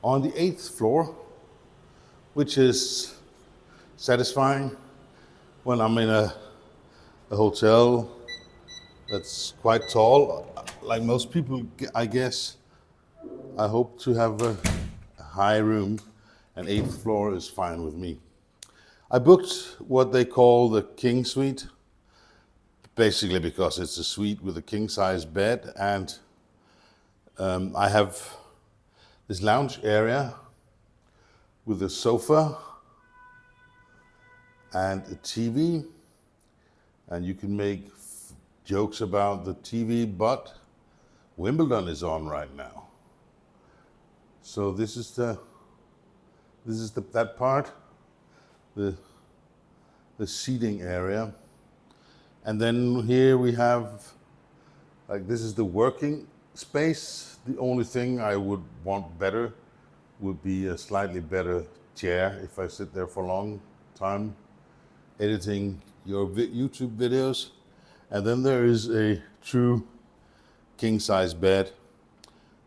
on the 8th floor, which is satisfying when I'm in a hotel that's quite tall. Like most people, I guess, I hope to have a high room, and 8th floor is fine with me. I booked what they call the king suite, basically because it's a suite with a king-size bed, and I have this lounge area with a sofa and a TV, and you can make jokes about the TV, but Wimbledon is on right now. So this is that part, the seating area. And then here we have, like, this is the working space. The only thing I would want better would be a slightly better chair if I sit there for a long time editing your YouTube videos. And then there is a true king-size bed,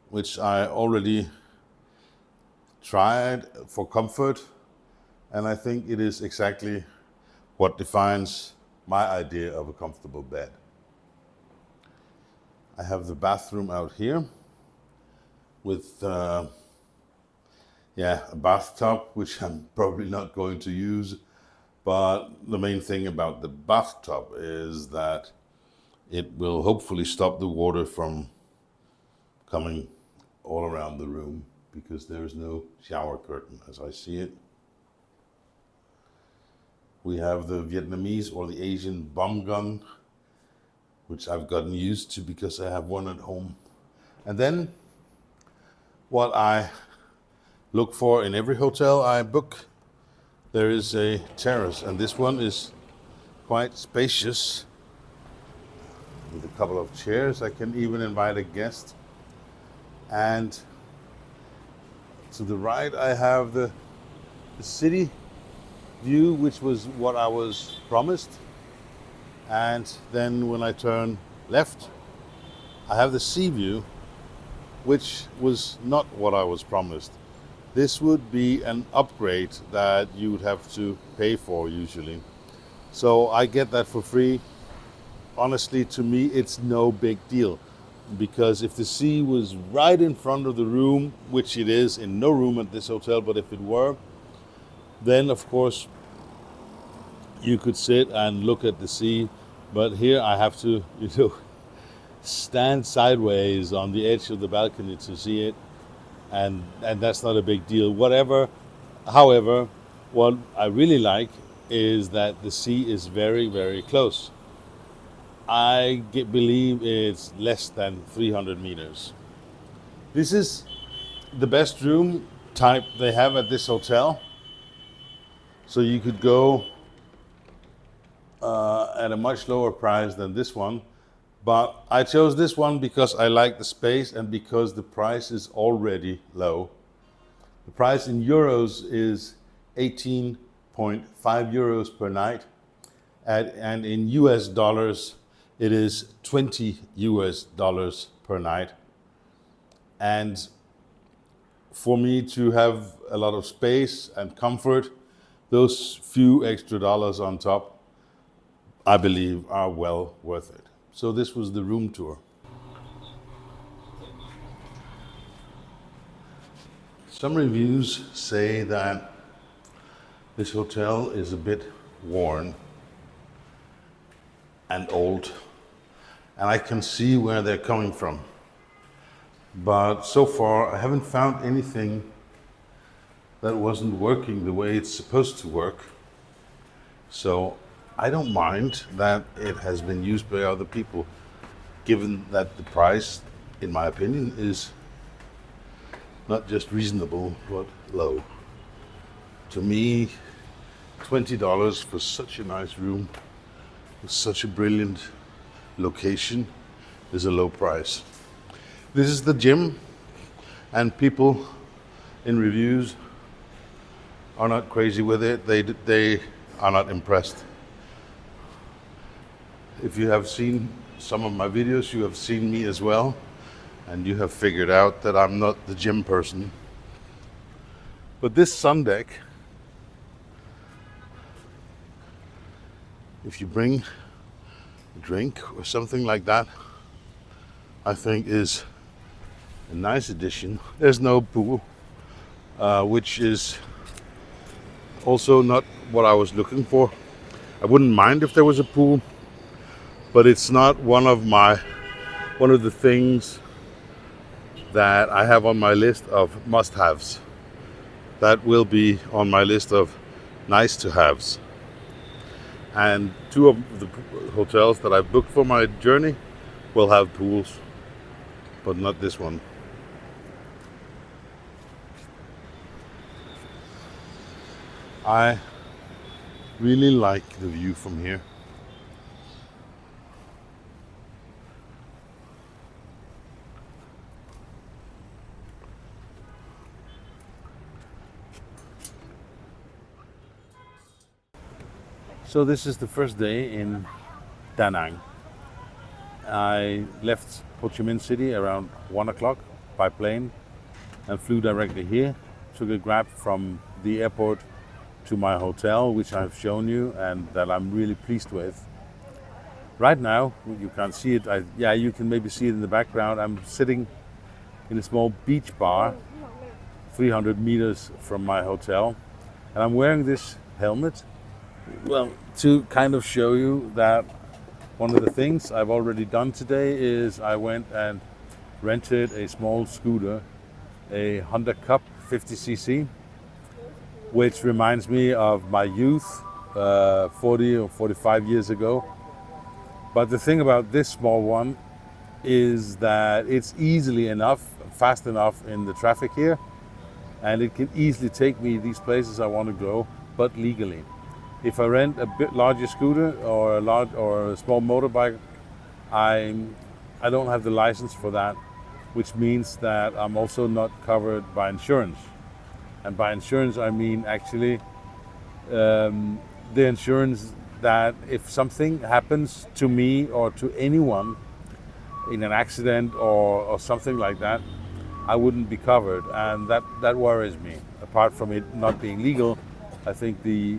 which I already tried for comfort, and I think it is exactly what defines my idea of a comfortable bed. I have the bathroom out here with a bathtub, which I'm probably not going to use, but the main thing about the bathtub is that it will hopefully stop the water from coming all around the room, because there is no shower curtain as I see it. We have the Vietnamese or the Asian bomb gun, which I've gotten used to because I have one at home. And then what I look for in every hotel I book, there is a terrace, and this one is quite spacious with a couple of chairs. I can even invite a guest. And to the right I have the city view, which was what I was promised. And then when I turn left, I have the sea view, which was not what I was promised. This would be an upgrade that you would have to pay for usually. So I get that for free. Honestly, to me, it's no big deal, because if the sea was right in front of the room, which it is in no room at this hotel, but if it were, then of course you could sit and look at the sea. But here I have to, stand sideways on the edge of the balcony to see it, and that's not a big deal. However, what I really like is that the sea is very, very close. I believe it's less than 300 meters. This is the best room type they have at this hotel. So you could go at a much lower price than this one. But I chose this one because I like the space and because the price is already low. The price in euros is 18.5 euros per night. And in US dollars, it is 20 US dollars per night. And for me to have a lot of space and comfort, those few extra dollars on top, I believe, are well worth it. So this was the room tour. Some reviews say that this hotel is a bit worn and old, and I can see where they're coming from. But so far, I haven't found anything that wasn't working the way it's supposed to work. So I don't mind that it has been used by other people, given that the price, in my opinion, is not just reasonable, but low. To me, $20 for such a nice room with such a brilliant location is a low price. This is the gym, and people in reviews are not crazy with it. They are not impressed. If you have seen some of my videos, you have seen me as well, and you have figured out that I'm not the gym person. But this sun deck, if you bring a drink or something like that, I think is a nice addition. There's no pool, which is also not what I was looking for. I wouldn't mind if there was a pool, but it's not one of the things that I have on my list of must-haves. That will be on my list of nice-to-haves. And two of the hotels that I've booked for my journey will have pools, but not this one. I really like the view from here. So this is the first day in Danang. I left Ho Chi Minh City around 1 o'clock by plane and flew directly here. Took a grab from the airport to my hotel, which I've shown you and that I'm really pleased with. Right now, you can't see it. You can maybe see it in the background. I'm sitting in a small beach bar 300 meters from my hotel, and I'm wearing this helmet. Well, to kind of show you that one of the things I've already done today is I went and rented a small scooter, a Honda Cup 50cc, which reminds me of my youth 40 or 45 years ago. But the thing about this small one is that it's easily enough, fast enough in the traffic here, and it can easily take me these places I want to go, but legally. If I rent a bit larger scooter or a small motorbike, I don't have the license for that, which means that I'm also not covered by insurance. And by insurance, I mean actually the insurance that if something happens to me or to anyone in an accident or something like that, I wouldn't be covered. And that worries me. Apart from it not being legal, I think the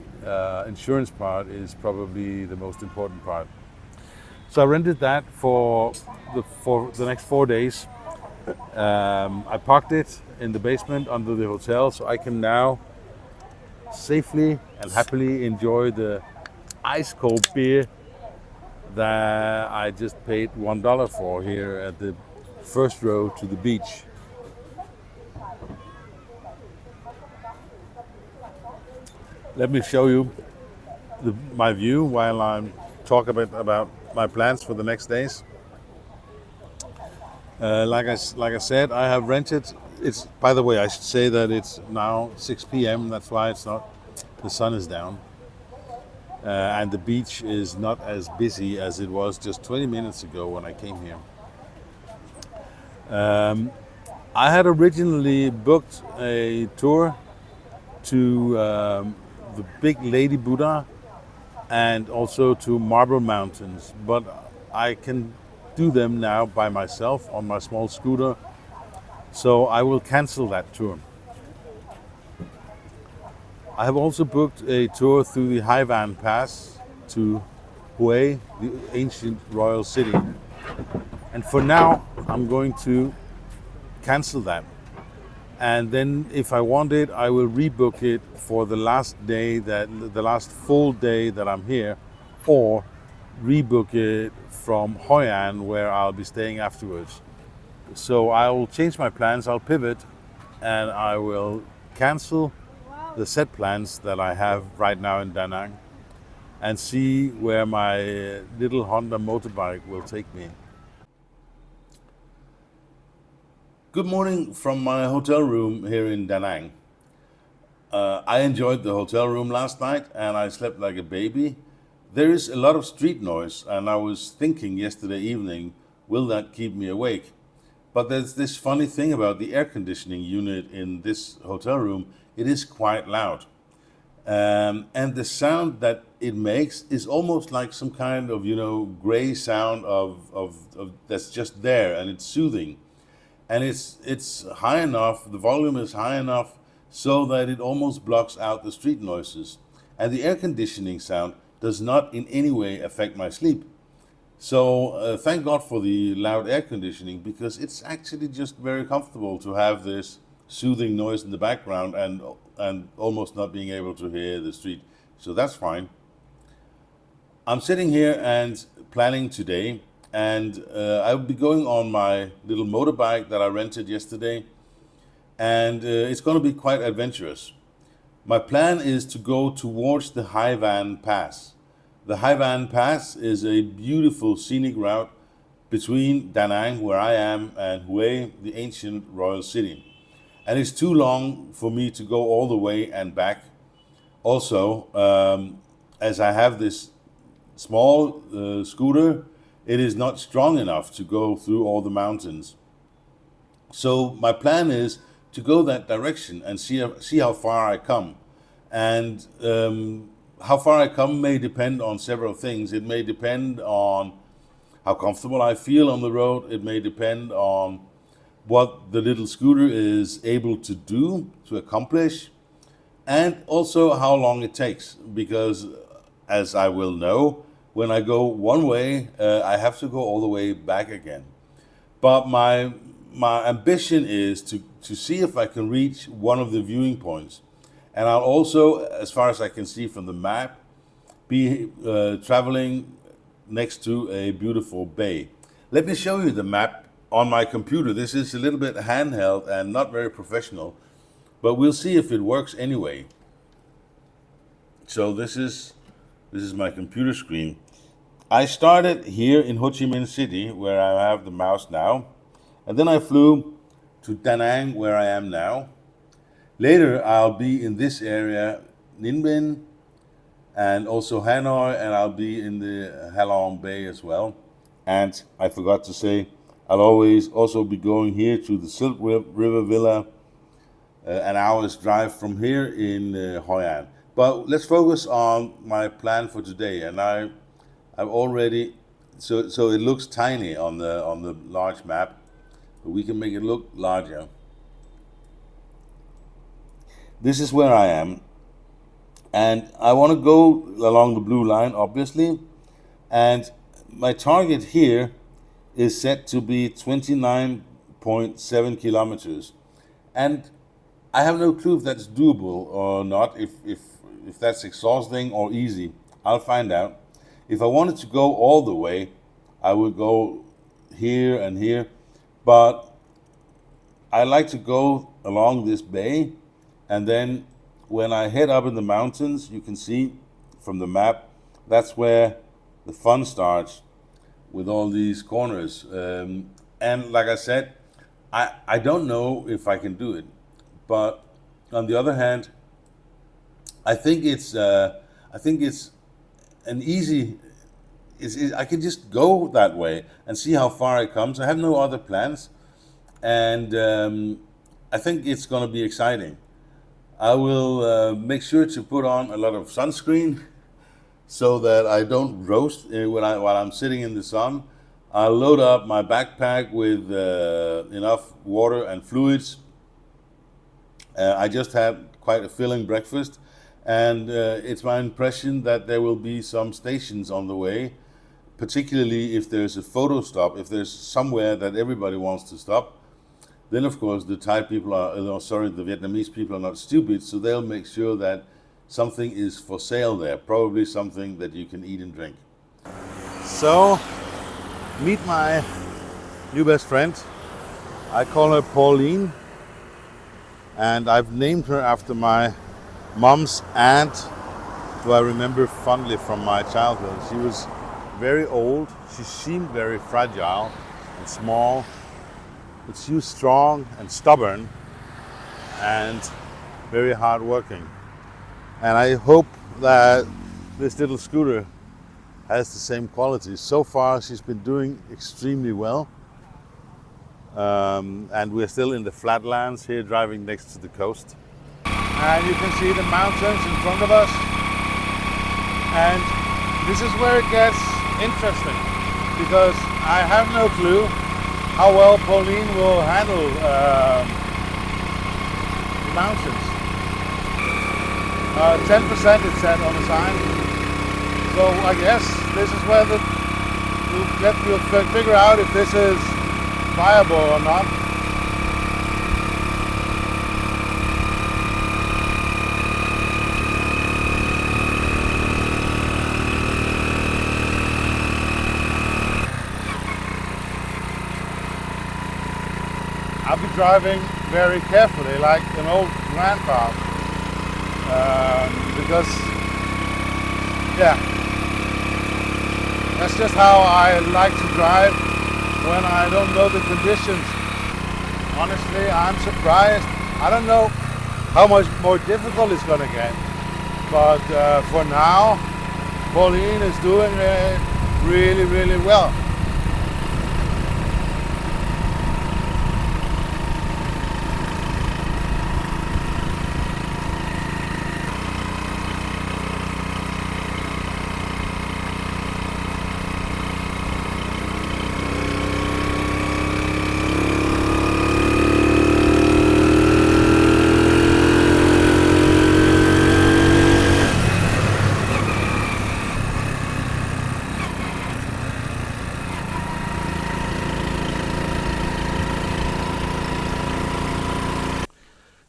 insurance part is probably the most important part. So I rented that for the next 4 days. I parked it in the basement under the hotel, so I can now safely and happily enjoy the ice cold beer that I just paid $1 for here at the first row to the beach. Let me show you my view while I'm talking about my plans for the next days. Like I said, I have rented. It's, by the way, I should say that it's now 6 p.m. That's why it's not. The sun is down, and the beach is not as busy as it was just 20 minutes ago when I came here. I had originally booked a tour to the big Lady Buddha and also to Marble Mountains, but I can do them now by myself on my small scooter, so I will cancel that tour. I have also booked a tour through the Haivan Pass to Hue, the ancient royal city, and for now I'm going to cancel that. And then if I want it, I will rebook it for the last full day that I'm here, or rebook it from Hoi An where I'll be staying afterwards. So I will change my plans, I'll pivot, and I will cancel the set plans that I have right now in Da Nang and see where my little Honda motorbike will take me. Good morning from my hotel room here in Da Nang. I enjoyed the hotel room last night and I slept like a baby. There is a lot of street noise and I was thinking yesterday evening, will that keep me awake? But there's this funny thing about the air conditioning unit in this hotel room. It is quite loud. And the sound that it makes is almost like some kind of, gray sound of that's just there, and it's soothing. And it's high enough, the volume is high enough so that it almost blocks out the street noises. And the air conditioning sound does not in any way affect my sleep. So thank God for the loud air conditioning, because it's actually just very comfortable to have this soothing noise in the background and almost not being able to hear the street. So that's fine. I'm sitting here and planning today, and I'll be going on my little motorbike that I rented yesterday, and it's going to be quite adventurous. My plan is to go towards the Haivan Pass. The Haivan Pass is a beautiful scenic route between Danang, where I am, and Hue, the ancient royal city. And it's too long for me to go all the way and back. Also, as I have this small scooter, it is not strong enough to go through all the mountains. So my plan is to go that direction and see how far I come. And how far I come may depend on several things. It may depend on how comfortable I feel on the road. It may depend on what the little scooter is able to do, to accomplish, and also how long it takes. Because as I will know, when I go one way, I have to go all the way back again. But my ambition is to see if I can reach one of the viewing points. And I'll also, as far as I can see from the map, be traveling next to a beautiful bay. Let me show you the map on my computer. This is a little bit handheld and not very professional, but we'll see if it works anyway. So this is my computer screen. I started here in Ho Chi Minh City, where I have the mouse now, and then I flew to Danang, where I am now. Later, I'll be in this area, Ninh Bình, and also Hanoi, and I'll be in the Halong Bay as well. And I forgot to say, I'll always also be going here to the Silk River Villa, an hour's drive from here in Hoi An. But let's focus on my plan for today. And I've already, so it looks tiny on the large map, but we can make it look larger. This is where I am, and I want to go along the blue line, obviously, and my target here is set to be 29.7 kilometers, and I have no clue if that's doable or not, if that's exhausting or easy. I'll find out. If I wanted to go all the way, I would go here and here, but I like to go along this bay. And then when I head up in the mountains, you can see from the map, that's where the fun starts with all these corners. And like I said, I don't know if I can do it. But on the other hand, I think it's an easy, I can just go that way and see how far it comes. I have no other plans. And I think it's going to be exciting. I will make sure to put on a lot of sunscreen so that I don't roast while I'm sitting in the sun. I'll load up my backpack with enough water and fluids. I just had quite a filling breakfast, and it's my impression that there will be some stations on the way, particularly if there's a photo stop, if there's somewhere that everybody wants to stop. Then, of course, the Vietnamese people are not stupid, so they'll make sure that something is for sale there, probably something that you can eat and drink. So, meet my new best friend. I call her Pauline, and I've named her after my mom's aunt, who I remember fondly from my childhood. She was very old, she seemed very fragile and small, but she was strong and stubborn and very hardworking. And I hope that this little scooter has the same qualities. So far, she's been doing extremely well. And we're still in the flatlands here, driving next to the coast. And you can see the mountains in front of us. And this is where it gets interesting, because I have no clue how well Pauline will handle the mountains. 10% it said on the sign. So I guess this is where we'll figure out if this is viable or not. I'll be driving very carefully, like an old grandpa, because, yeah, that's just how I like to drive when I don't know the conditions. Honestly, I'm surprised. I don't know how much more difficult it's going to get, but for now, Pauline is doing it really, really well.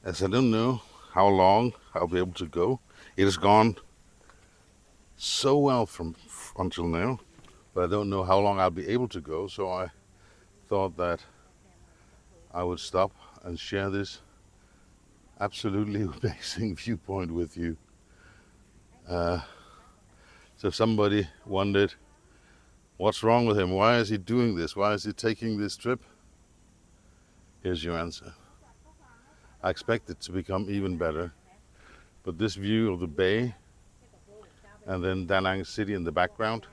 As I don't know how long I'll be able to go. It has gone so well from until now, but I don't know how long I'll be able to go. So I thought that I would stop and share this absolutely amazing viewpoint with you. So if somebody wondered, what's wrong with him? Why is he doing this? Why is he taking this trip? Here's your answer. I expect it to become even better, but this view of the bay and then Danang city in the background,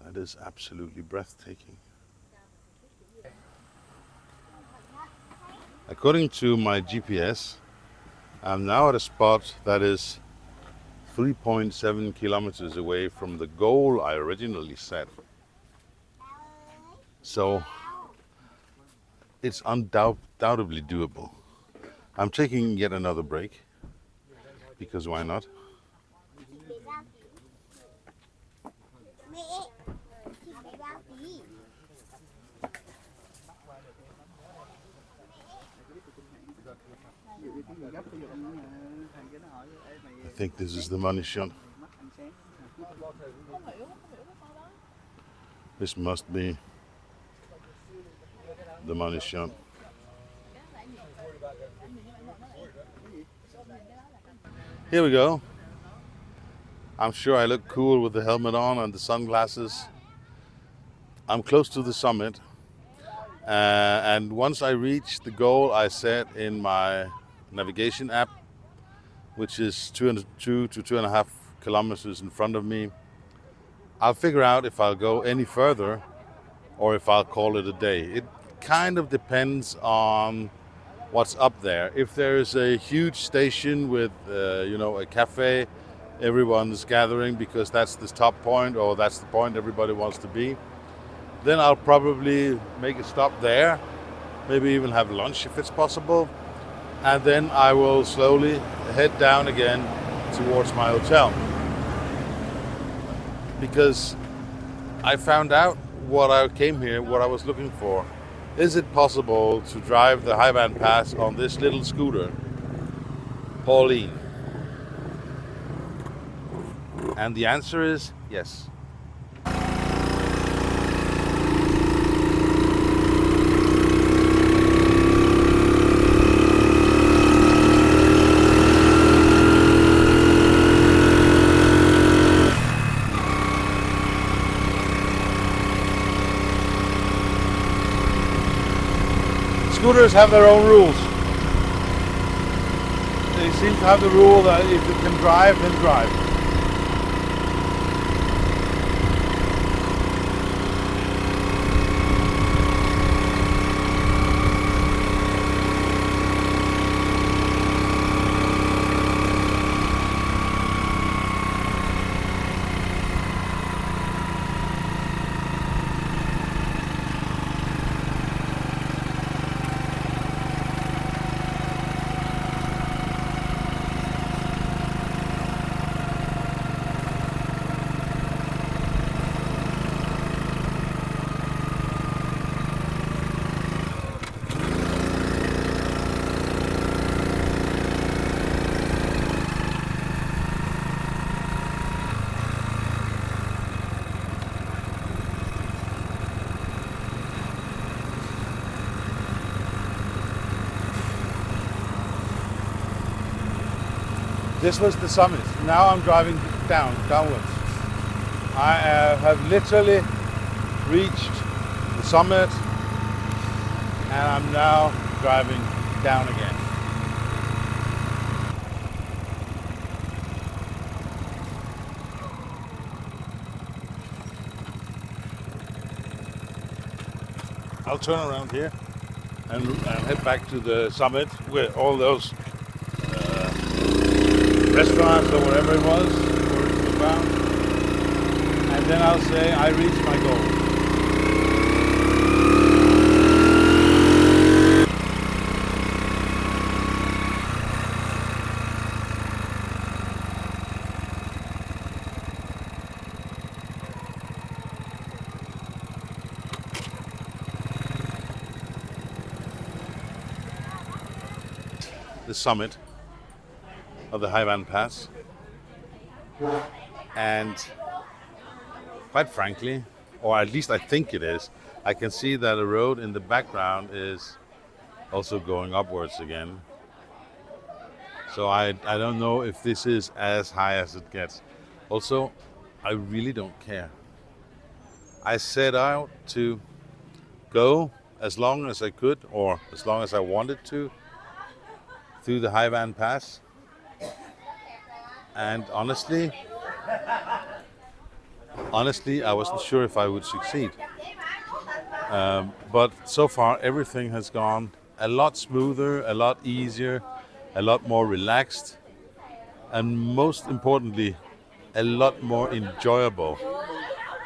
that is absolutely breathtaking. According to my GPS, I'm now at a spot that is 3.7 kilometers away from the goal I originally set. So it's undoubtedly doable. I'm taking yet another break, because why not? I think this is the money shot. This must be the money shot. Here we go. I'm sure I look cool with the helmet on and the sunglasses. I'm close to the summit. And once I reach the goal I set in my navigation app, which is 2 to 2.5 kilometers in front of me, I'll figure out if I'll go any further or if I'll call it a day. It kind of depends on what's up there. If there's a huge station with a cafe, everyone's gathering because that's the top point or that's the point everybody wants to be, then I'll probably make a stop there, maybe even have lunch if it's possible, and then I will slowly head down again towards my hotel. Because I found out what I came here, what I was looking for. Is it possible to drive the Highland Pass on this little scooter, Pauline? And the answer is yes. Scooters have their own rules. They seem to have the rule that if you can drive, then drive. This was the summit. Now I'm driving downwards. I have literally reached the summit, and I'm now driving down again. I'll turn around here and head back to the summit where all those restaurants or whatever it was were to be found. And then I'll say I reached my goal. The summit of the Haivan Pass, and quite frankly, or at least I think it is, I can see that the road in the background is also going upwards again. So I don't know if this is as high as it gets. Also, I really don't care. I set out to go as long as I could, or as long as I wanted to, through the Haivan Pass. And honestly, I wasn't sure if I would succeed. But so far, everything has gone a lot smoother, a lot easier, a lot more relaxed, and most importantly, a lot more enjoyable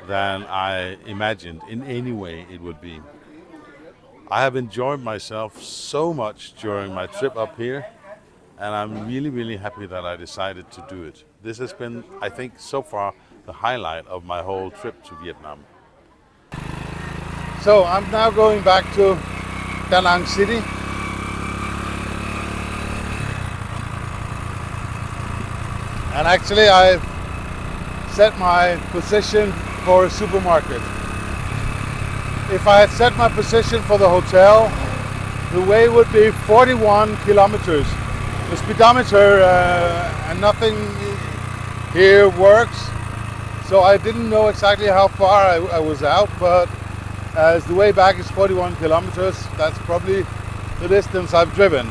than I imagined in any way it would be. I have enjoyed myself so much during my trip up here, and I'm really, really happy that I decided to do it. This has been, I think, so far the highlight of my whole trip to Vietnam. So I'm now going back to Danang City. And actually I set my position for a supermarket. If I had set my position for the hotel, the way would be 41 kilometers. The speedometer and nothing here works, so I didn't know exactly how far I was out, but as the way back is 41 kilometers, that's probably the distance I've driven.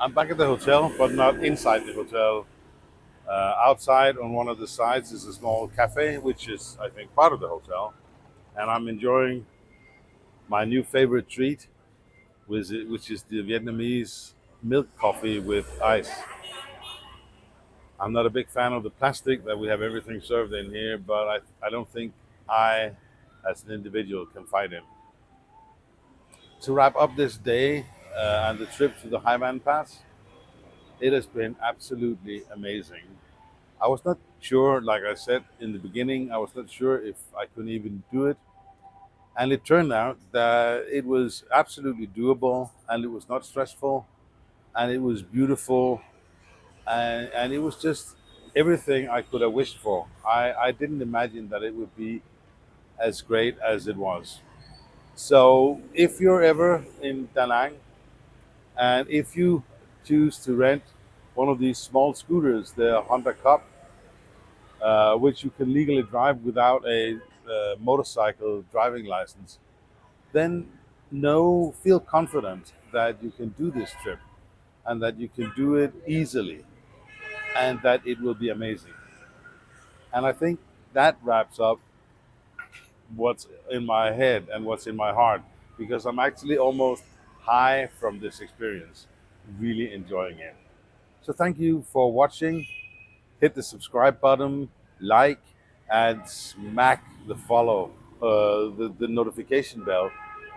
I'm back at the hotel, but not inside the hotel. Outside on one of the sides is a small cafe, which is, I think, part of the hotel. And I'm enjoying my new favorite treat, which is the Vietnamese milk coffee with ice. I'm not a big fan of the plastic that we have everything served in here, but I don't think I, as an individual, can fight it. To wrap up this day and the trip to the Haivan Pass, it has been absolutely amazing. I was not sure, like I said in the beginning, I was not sure if I could even do it. And it turned out that it was absolutely doable, and it was not stressful, and it was beautiful, and it was just everything I could have wished for. I didn't imagine that it would be as great as it was. So if you're ever in Da Nang, and if you choose to rent one of these small scooters, the Honda Cup, which you can legally drive without a motorcycle driving license, then feel confident that you can do this trip and that you can do it easily and that it will be amazing. And I think that wraps up what's in my head and what's in my heart, because I'm actually almost high from this experience, really enjoying it. So thank you for watching. Hit the subscribe button, like, and smack the follow, the notification bell,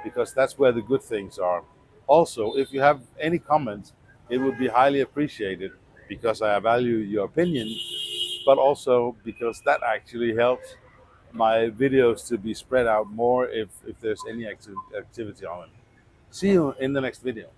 because that's where the good things are. Also, if you have any comments, it would be highly appreciated, because I value your opinion, but also because that actually helps my videos to be spread out more if there's any activity on it. See you in the next video.